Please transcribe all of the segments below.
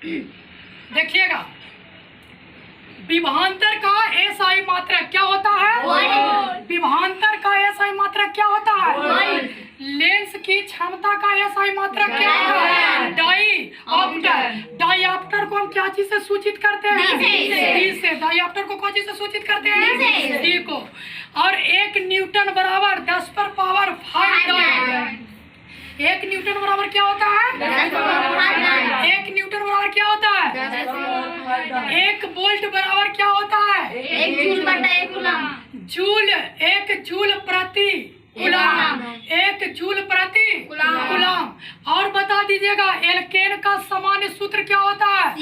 देखिएगा, विभवांतर का एसआई मात्रक क्या होता है? विभवांतर का एसआई मात्रक क्या होता है? लेंस की क्षमता का एसआई मात्रक क्या होता है? डाईऑप्टर। डाईऑप्टर को हम क्या चीज से सूचित करते हैं? डी से। डाईऑप्टर को कौन चीज से सूचित करते हैं? डी को। और 1 न्यूटन बराबर 10 पर पावर 5 डाई। 1 न्यूटन बराबर क्या होता है? 1 न्यूटन बराबर क्या होता है? 1 वोल्ट बराबर क्या होता है? 1 जूल बटा 1 कूलम। जूल, 1 जूल प्रति कूलम। 1 जूल प्रति कूलम। और बता दीजिएगा एल्केन का सामान्य सूत्र क्या होता है?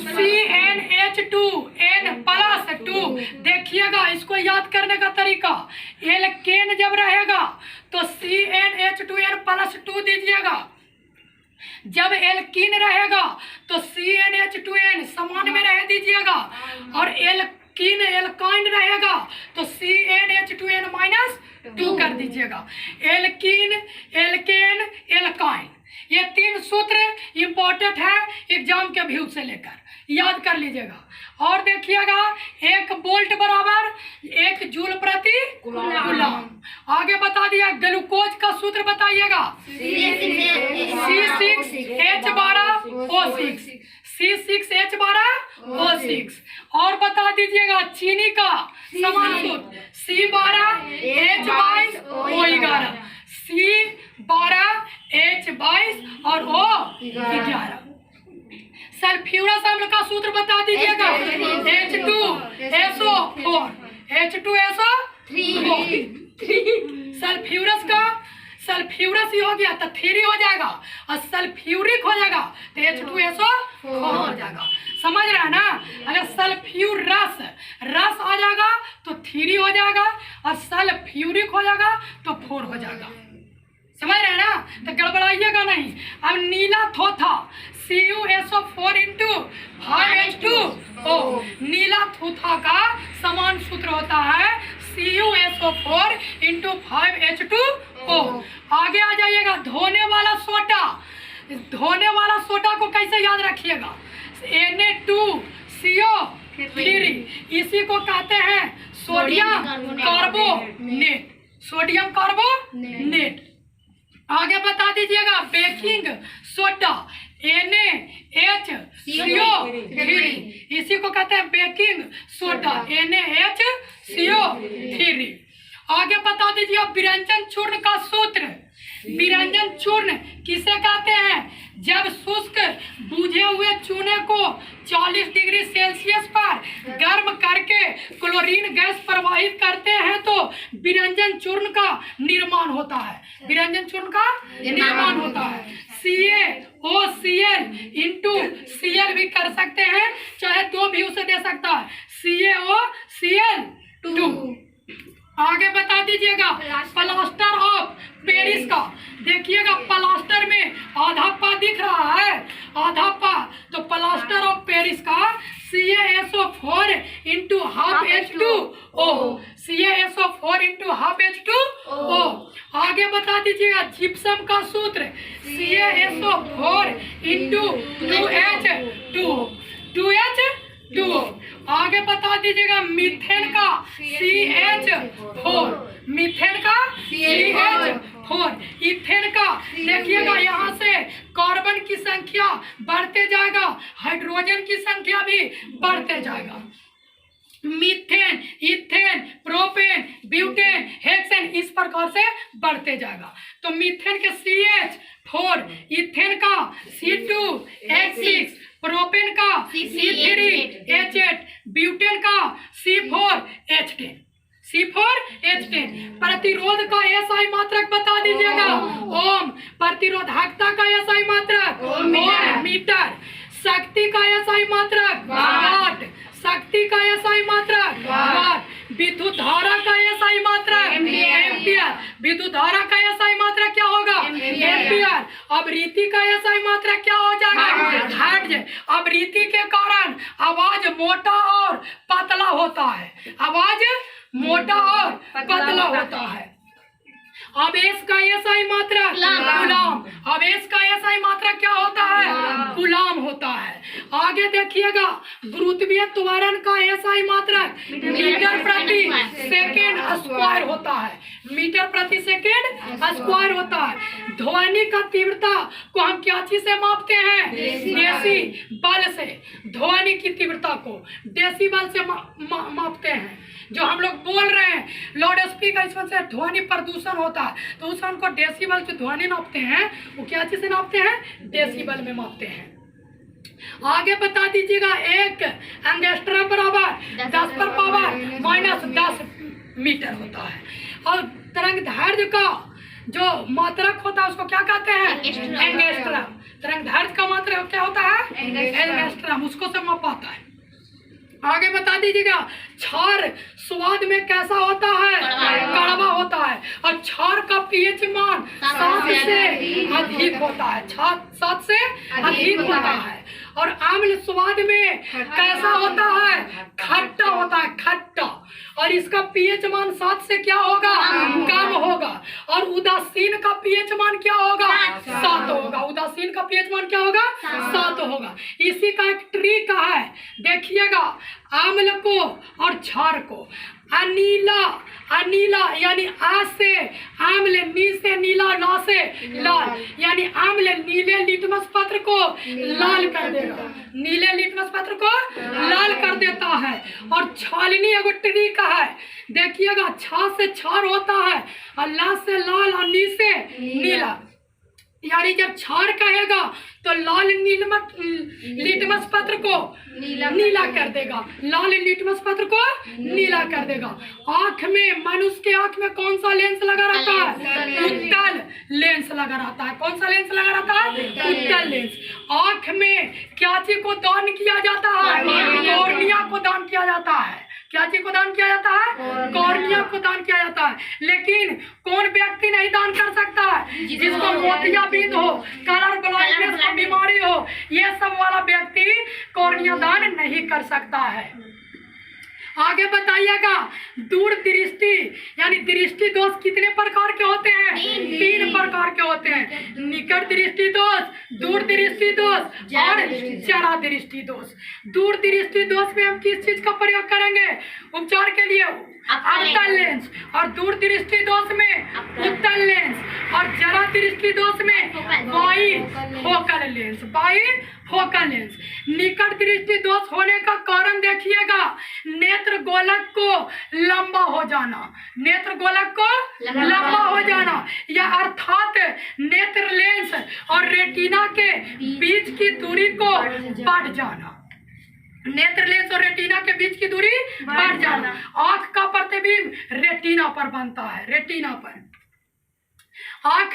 CnH2n+2। देखिएगा इसको याद करने का तरीका, एल्केन जब रहेगा तो CnH2n+2 दीजिएगा, जब एल्कीन रहेगा तो CnH2n समान में रह दीजिएगा, और एल्कीन एल्काइन रहेगा तो CnH2n-2 कर दीजिएगा। एल्कीन, एल्केन, एल्काइन, ये 3 सूत्र इंपॉर्टेंट है एग्जाम के व्यू से लेकर, याद कर लीजिएगा। और देखिएगा 1 वोल्ट बराबर 1 जूल प्रति कूलम। आगे बता दिया ग्लूकोज का सूत्र बताइएगा, C6H12O6। C6H12O6। और बता दीजिएगा चीनी का समान सूत्र C12H22O11। C12H22 और O11। सल्फ्यूरस अम्ल का सूत्र बता दीजिएगा, H2SO4। H2SO4। सल्फ्यूरस का सल्फ्यूरस ही हो गया तो 3 हो जाएगा, और सल्फ्यूरिक हो जाएगा तो H2SO4 हो जाएगा। समझ रहे हैं ना? अगर सल्फ्यूरस रस आ जाएगा तो 3 हो जाएगा, और सल्फ्यूरिक हो जाएगा तो 4 हो जाएगा। समझ रहे हैं ना? तो गड़बड़ाइएगा नहीं। अब नीला थोथा CuSO4 × 5H2O। नीला थोथा का समान सूत्र होता है CuSO4 × 5H2O। आगे आ जाइएगा धोने वाला सोडा। धोने वाला सोडा को कैसे याद रखिएगा? Na2CO3, इसी को कहते हैं सोडियम कार्बोनेट। Sodium carbonate. आगे बता दीजिएगा बेकिंग सोडा NaHCO3, इसी को कहते हैं बेकिंग सोडा NaHCO3। आगे बता दीजिए विरंजन चूर्ण का सूत्र। विरंजन चूर्ण किसे कहते हैं? जब शुष्क बुझे हुए चूने को 40 डिग्री सेल्सियस पर गर्म करके क्लोरीन गैस प्रवाहित करते हैं तो विरंजन चूर्ण का निर्माण होता है। विरंजन चूर्ण का निर्माण होता है। CaOCl × Cl भी कर सकते हैं, चाहे 2 भी उसे दे सकता है, CaOCl2। आगे बता दीजिएगा प्लास्टर ऑफ पेरिस का। देखिएगा प्लास्टर में आधा पा दिख रहा है, आधा पा, तो प्लास्टर ऑफ पेरिस का CaSO4 × 12H2O। CaSO4 × 12H2O। आगे बता दीजिएगा जिप्सम का सूत्र CaSO4 × 2H2O। आगे बता दीजिएगा मीथेन का CH4। मीथेन का CH4। इथेन का देखिएगा यहाँ से कार्बन की संख्या बढ़ते जाएगा, हाइड्रोजन की संख्या भी बढ़ते जाएगा। Methane, ethane, propane, butane, hexane, इस प्रकार से बढ़ते जाएगा। तो मीथेन के CH4, इथेन का C2H6, प्रोपेन का C3H8, ब्यूटेन का C4H10। C4H10। प्रतिरोध का एसआई मात्रक बता दीजिएगा ओम। प्रतिरोधकता का एसआई मात्रक मीटर। शक्ति का एसआई मात्रक वाट। शक्ति का एसआई मात्रक वाट। विद्युत धारा का एसआई मात्रक एम्पियर। विद्युत धारा का एसआई मात्रक क्या होगा? एम्पियर। आवृत्ति का एसआई मात्रक क्या हो जाएगा? हर्ट्ज। आवृत्ति के कारण आवाज मोटा और पतला होता है। आवाज मोटा और पतला होता है। आवेश का एसआई मात्रक कूलम। आवेश का एसआई मात्रक क्या होता है? गुलाम होता है। आगे देखिएगा, गुरुत्वीय त्वरण का एसआई मात्रक मीटर प्रति सेकेंड स्क्वायर होता है। मीटर प्रति सेकेंड स्क्वायर होता है। ध्वनि का तीव्रता को हम क्या चीज से मापते हैं? डेसिबल से। ध्वनि की तीव्रता को डेसिबल से मापते हैं। जो हम लोग बोल रहे हैं लाउड स्पीकर, इसमें से ध्वनि प्रदूषण होता है, तो उसमें उनको डेसिबल से ध्वनि नापते हैं, वो क्या चीज से नापते हैं? डेसिबल में मापते हैं। आगे बता दीजिएगा, एक एंगस्ट्रम बराबर 10 पर पावर माइनस 10 मीटर होता है। और तरंग दैर्घ्य का जो मात्रक होता है उसको क्या कहते हैं? एंगस्ट्रम। तरंग दैर्घ्य का मात्रक क्या होता है? एंगस्ट्रम। उसको से मापाता है। आगे बता दीजिएगा, क्षार स्वाद में कैसा होता है? कड़वा होता है। और क्षार का पीएच मान 7 से अधिक होता है। 7 से अधिक होता है। और अम्ल स्वाद में कैसा होता है? खट्टा होता है, खट्टा। और इसका पीएच मान 7 से क्या होगा? कम होगा। और उदासीन का पीएच मान क्या होगा? 7 होगा। उदासीन का पीएच मान क्या होगा? 7 होगा। इसी का एक ट्रिक है, देखिएगा, अम्ल को और क्षार को अनीला, अनीला यानी आ से अम्ल, नी से नीला, ला से लाल, यानी अम्ल नीले लिटमस पत्र को लाल कर देगा, नीले लिटमस पत्र को लाल कर देता है। और छालनी एगो ट्रिक है, देखिएगा, छा से क्षार होता है और ला से लाल और नी से नीला, यानी जब क्षार कहेगा तो लाल लिटमस पत्र को नीला कर देगा, लाल लिटमस पत्र को नीला कर देगा। आंख में, मनुष्य के आंख में कौन सा लेंस लगा रहता है? उत्तल लेंस लगा रहता है। कौन सा लेंस लगा रहता है? उत्तल लेंस। आंख में क्या चीज को दान किया जाता है? कॉर्निया को दान किया जाता है। क्या चीज को दान किया जाता है? कॉर्निया को दान किया जाता है। लेकिन कौन व्यक्ति नहीं दान कर सकता है? जिसको मोतियाबिंद हो, कलर ब्लाइंडनेस की बीमारी हो, ये सब वाला व्यक्ति कॉर्निया दान नहीं कर सकता है। आगे बताइएगा, दूरदृष्टि यानी दृष्टि दोष कितने प्रकार के होते हैं? 3 प्रकार के होते हैं। निकट दृष्टि दोष, दूर दृष्टि दोष और जरा दृष्टि दोष। दूर दृष्टि दोष में हम किस चीज का प्रयोग करेंगे उपचार के लिए? अवतल लेंस। और दूर दृष्टि दोष में उत्तल लेंस। और जरा दृष्टि दोष में बाइफोकल लेंस, बाइफोकल लेंस। निकट दृष्टि दोष होने का कारण देखिएगा, नेत्र गोलक को लंबा हो जाना, नेत्र गोलक को लंबा हो जाना, या अर्थात नेत्र लेंस और रेटिना के बीच की दूरी को बढ़ जाना। नेत्र लेंस और रेटिना के बीच की दूरी बढ़ जाना। आंख का प्रतिबिंब रेटिना पर बनता है, रेटिना पर। आंख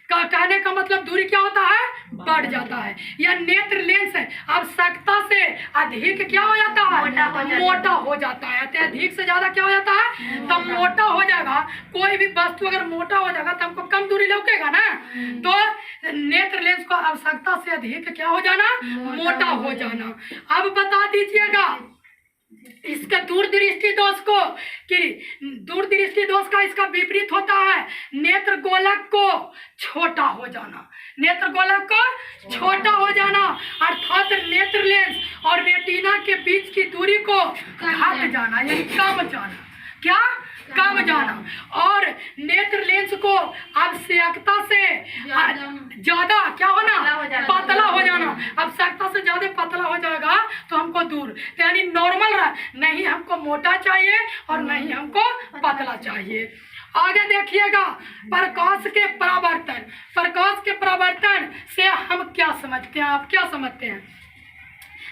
का कहने का मतलब दूरी क्या होता है? बढ़ जाता है। या नेत्र लेंस आवश्यकता से अधिक क्या हो जाता है? मोटा हो जाता है। अधिक से ज्यादा क्या हो जाता है? तो मोटा हो जाएगा। कोई भी वस्तु अगर मोटा हो जाएगा तो हमको कम दूरी लौकेगा ना। तो नेत्र लेंस को आवश्यकता से अधिक क्या हो जाना? मोटा हो जाना। अब बता दीजिएगा इसका दूरदृष्टि दोष को, कि दूरदृष्टि दोष का इसका विपरीत होता है नेत्र गोलक को छोटा हो जाना, नेत्र गोलक को छोटा हो जाना, अर्थात नेत्र लेंस और रेटिना के बीच की दूरी को घट जाना, यानी कम जाना। क्या? कम जाना। और नेत्र लेंस को आवश्यकता से ज्यादा क्या होना? पतला हो जाना। आवश्यकता से ज्यादा पतला हो जाएगा तो हमको दूर, तो यानी नॉर्मल रहा, नहीं हमको मोटा चाहिए और नहीं हमको पतला चाहिए। आगे देखिएगा, प्रकाश के परावर्तन। प्रकाश के परावर्तन से हम क्या समझते हैं? आप क्या समझते हैं?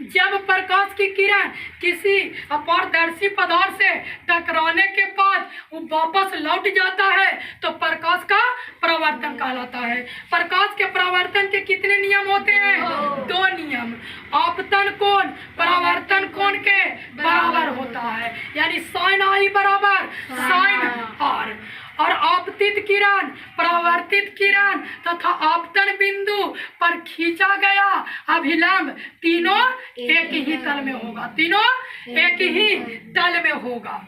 जब प्रकाश की किरण किसी अपारदर्शी पदार्थ से टकराने के बाद वो वापस लौट जाता है तो प्रकाश का परावर्तन कहलाता है। प्रकाश के परावर्तन के कितने नियम होते हैं? 2 नियम। आपतन कोण परावर्तन कोण के बराबर होता है, यानी साइन आई बराबर साइन आर। और आपतित किरण, परावर्तित किरण तथा आपतन बिंदु पर खींचा गया अभिलंब तीनों एक ही तल में होगा, तीनों एक ही तल में होगा।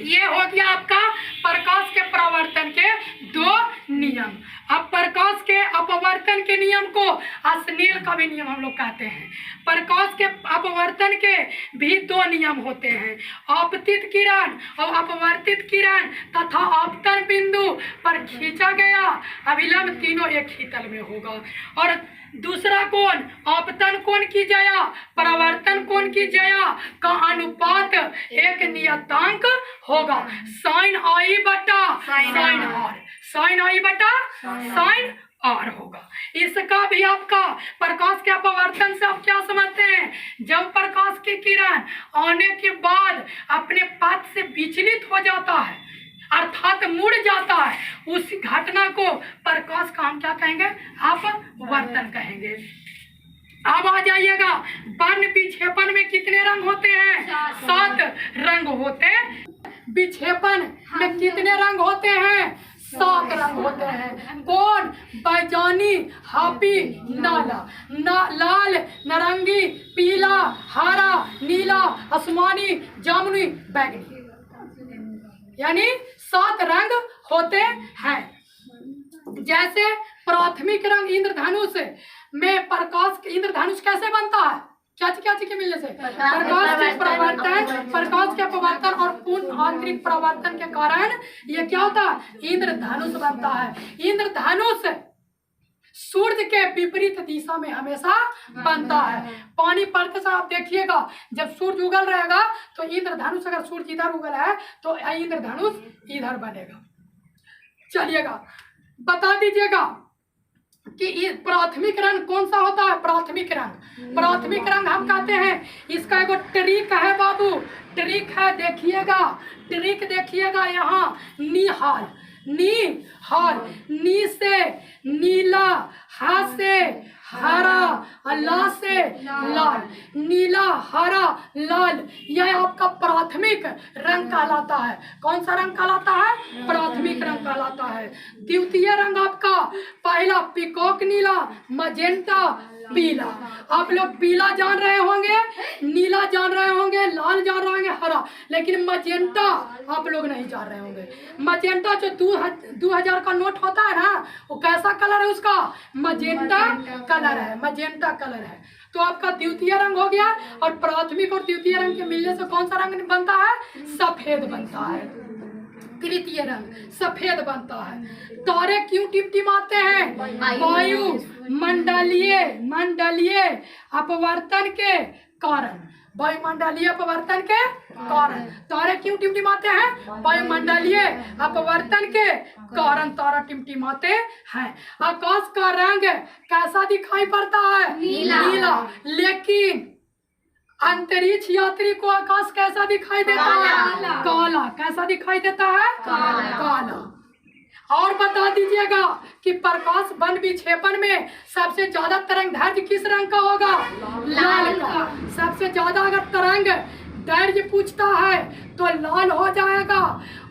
ये हो गया आपका प्रकाश के परावर्तन के दो नियम। अब प्रकाश के अपवर्तन के नियम को स्नेल का भी नियम हम लोग कहते हैं। प्रकाश के अपवर्तन के भी दो नियम होते हैं, आपतित किरण और अपवर्तित किरण तथा आपतन बिंदु पर खींचा गया अभिलंब तीनों एक ही तल में होगा। और दूसरा कोण आपतन कोण की जया परावर्तन कोण की जया का अनुपात एक नियतांक होगा, साइन आई बटा साइन आर, साइन आई बटा साइन आर होगा। इसका भी आपका प्रकाश के अपवर्तन से आप क्या समझते हैं, जब प्रकाश की किरण आने के बाद अपने पथ से विचलित हो जाता है अर्थात मुड़ जाता है, उस घटना को प्रकाश का हम क्या कहेंगे, अपवर्तन कहेंगे। अब आ जाइएगा, वर्ण विक्षेपण में कितने रंग होते हैं, 7 रंग होते हैं। विक्षेपण में कितने रंग होते हैं, 7 रंग होते हैं। कौन, बैजानी, हापी, नाला, लाल, नारंगी, पीला, हरा, नीला, आसमानी, जामुनी, बैंगनी, यानी 7 रंग होते हैं। जैसे प्राथमिक रंग इंद्रधनुष में प्रकाश, इंद्रधनुष कैसे बनता है, क्या चीज के मिलने से, प्रकाश के परावर्तन, प्रकाश के अपवर्तन और पूर्ण आंतरिक परावर्तन के कारण ये क्या होता है, इंद्रधनुष बनता है। इंद्रधनुष सूर्य के विपरीत दिशा में हमेशा बनता है। पानी पड़ते समय आप देखिएगा, जब सूर्य उगल रहेगा तो इंद्रधनुष, अगर सूर्य इधर उगल है तो इंद्रधनुष इधर बनेगा। चलिएगा बता दीजिएगा कि प्राथमिक रंग कौन सा होता है। प्राथमिक रंग, प्राथमिक रंग हम कहते हैं, इसका एक ट्रिक है बाबू, ट्रिक है, देखिएगा ट्रिक देखिएगा यहाँ, निहाल, निहाल, नी से नीला, हा से हरा, ला से लाल, नीला, हरा, लाल, यह आपका प्राथमिक रंग कहलाता है। कौन सा रंग कहलाता है, प्राथमिक रंग कहलाता है। द्वितीय रंग आपका पहला पीकॉक नीला, मजेंटा पीला, आप लोग पीला जान रहे होंगे, नीला जान रहे होंगे, लाल जान रहे होंगे, हरा, लेकिन मजेंटा आप लोग नहीं जान रहे होंगे। मजेंटा जो 2000 का नोट होता है ना, वो कैसा कलर है उसका, मजेंटा कलर है, मजेंटा कलर है। तो आपका द्वितीय रंग हो गया। और प्राथमिक और द्वितीय रंग के मिलने से कौन सा रंग बनता है, सफेद बनता है। तृतीय रंग सफेद बनता है। तारे क्यों टिमटिमाते हैं, वायु मंडलीय मंडलीय अपवर्तन के कारण, वायुमंडलीय अपवर्तन के कारण तारे क्यों टिमटिमाते हैं, वायुमंडलीय अपवर्तन के कारण तारा टिमटिमाते हैं। आकाश का रंग कैसा दिखाई पड़ता है, नीला, लेकिन अंतरिक्ष यात्री को आकाश कैसा दिखाई देता है, काला। कैसा दिखाई देता है, काला। और बता दीजिएगा कि प्रकाश वन विक्षेपण में सबसे ज्यादा तरंग दैर्घ्य किस रंग का होगा, लाल का। सबसे ज्यादा अगर तरंग दैर्घ्य पूछता है तो लाल हो जाएगा,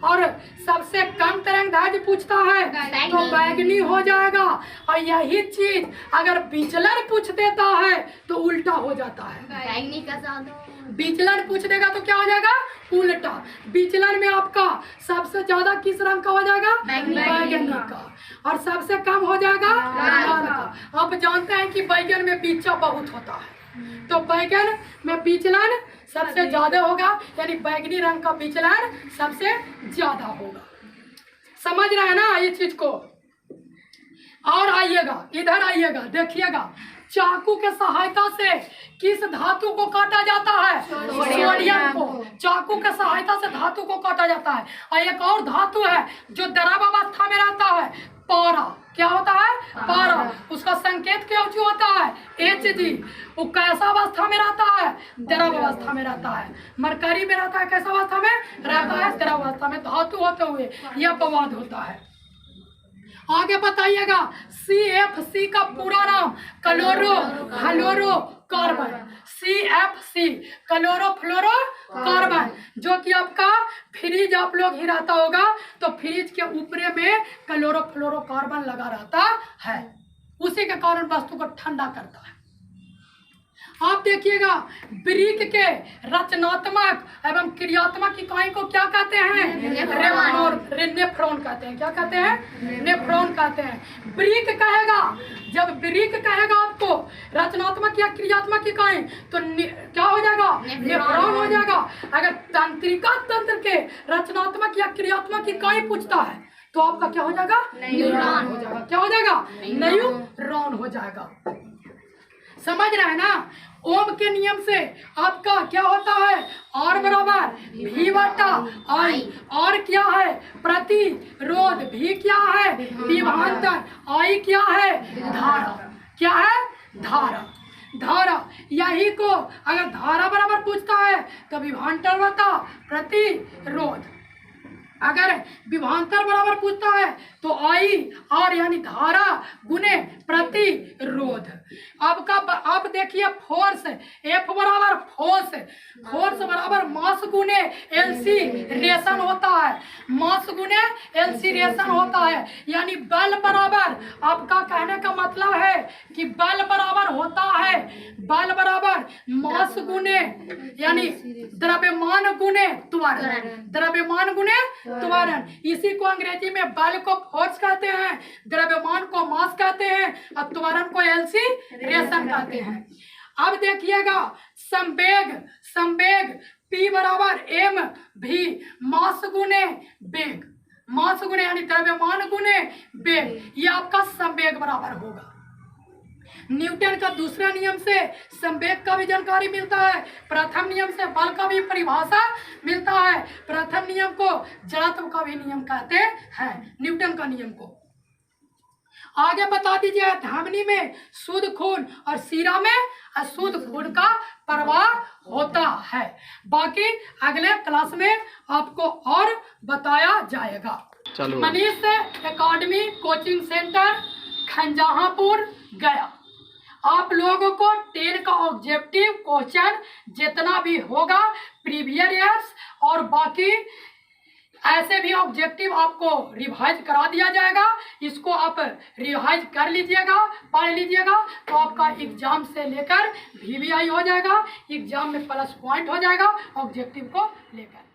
और सबसे कम तरंग दैर्घ्य पूछता है तो बैंगनी हो जाएगा। और यही चीज अगर विचलन पूछ देता है तो उल्टा हो जाता है। बैंगनी का ज्यादा, विचलन पूछ देगा तो क्या हो जाएगा, उल्टा। विचलन में आपका सबसे ज्यादा किस रंग का हो जाएगा, बैंगनी का, और सबसे कम हो जाएगा लाल का। आप जानते हैं कि बैंगन में बीचा बहुत होता है, तो बैंगन में विचलन सबसे ज्यादा होगा, यानी बैंगनी रंग का विचलन सबसे ज्यादा होगा। समझ रहे हैं ना ये चीज को। और आइएगा, इधर आइएगा, देखिएगा चाकू के सहायता से किस धातु को काटा जाता है, सोडियम को। चाकू के सहायता से धातु को काटा जाता है। और एक और धातु है जो द्रव अवस्था में रहता है, पारा। क्या होता है, पारा। उसका संकेत क्या होता है, Hg। वो कैसा अवस्था में रहता है, द्रव अवस्था में रहता है। मरकरी में रहता है, कैसा अवस्था में रहता है, द्रव अवस्था में। धातु होते हुए यह अपवाद होता है। आगे बताइएगा, CFC का पूरा नाम क्लोरो फ्लोरो कार्बन, CFC क्लोरो फ्लोरो कार्बन, जो कि आपका फ्रिज आप लोग ही रहता होगा तो फ्रिज के ऊपर में क्लोरो फ्लोरो कार्बन लगा रहता है, उसी के कारण वस्तु को ठंडा करता है। आप देखिएगा वृक्क के रचनात्मक एवं क्रियात्मक इकाई को क्या कहते हैं? नेफ्रॉन कहते हैं। क्या कहते हैं? नेफ्रॉन कहते हैं। वृक्क कहेगा, जब वृक्क कहेगा आपको रचनात्मक या क्रियात्मक इकाई तो क्या हो जाएगा? नेफ्रॉन हो जाएगा। अगर तंत्रिका तंत्र के रचनात्मक या क्रियात्मक इकाई पूछता है तो आपका क्या हो जाएगा? न्यूरॉन हो जाएगा। क्या हो जाएगा? न्यूरॉन हो जाएगा। समझ रहे हैं ना? ओम के नियम से आपका क्या होता है? R बराबर V बटा I। और क्या है? प्रतिरोध। V क्या है? विभवांतर। I क्या है? धारा। क्या है? धारा। धारा। यही को अगर धारा बराबर पूछता है तो विभवांतर बटा प्रतिरोध। अगर विभवांतर बराबर पूछता है तो आई और यानी धारा गुने प्रतिरोध। आपका आप देखिए फोर्स, एफ बराबर फोर्स, फोर्स बराबर मास गुने एक्सीलरेशन होता है। मास गुने एक्सीलरेशन होता है, यानी बल बराबर, आपका कहने का मतलब है कि बल बराबर होता है, बल बराबर मास गुने यानी द्रव्यमान गुने त्वरण, द्रव्यमान गुने त्वरण। इसी को अंग्रेजी में बल को फोर्स कहते हैं, द्रव्यमान को मास कहते हैं और त्वरण को एक्सीलरेशन कहते हैं। अब देखिएगा संवेग, संवेग P बराबर m भी मास गुने वेग, मास गुने यानी द्रव्यमान गुने वेग, ये आपका संवेग बराबर होगा। न्यूटन का दूसरा नियम से संवेग का भी जानकारी मिलता है, प्रथम नियम से बल का भी परिभाषा मिलता है। प्रथम नियम को जड़त्व का भी नियम कहते हैं, न्यूटन का नियम को। आगे बता दीजिए, धमनी में शुद्ध खून और सीरा में अशुद्ध खून का प्रवाह होता है। बाकी अगले क्लास में आपको और बताया जाएगा। मनीष एकेडमी कोचिंग सेंटर खंजहापुर गया। आप लोगों को 10 का ऑब्जेक्टिव क्वेश्चन जितना भी होगा प्रीवियस ईयर्स और बाकी ऐसे भी ऑब्जेक्टिव आपको रिवाइज करा दिया जाएगा। इसको आप रिवाइज कर लीजिएगा, पढ़ लीजिएगा तो आपका एग्जाम से लेकर VVI हो जाएगा, एग्जाम में प्लस पॉइंट हो जाएगा ऑब्जेक्टिव को लेकर।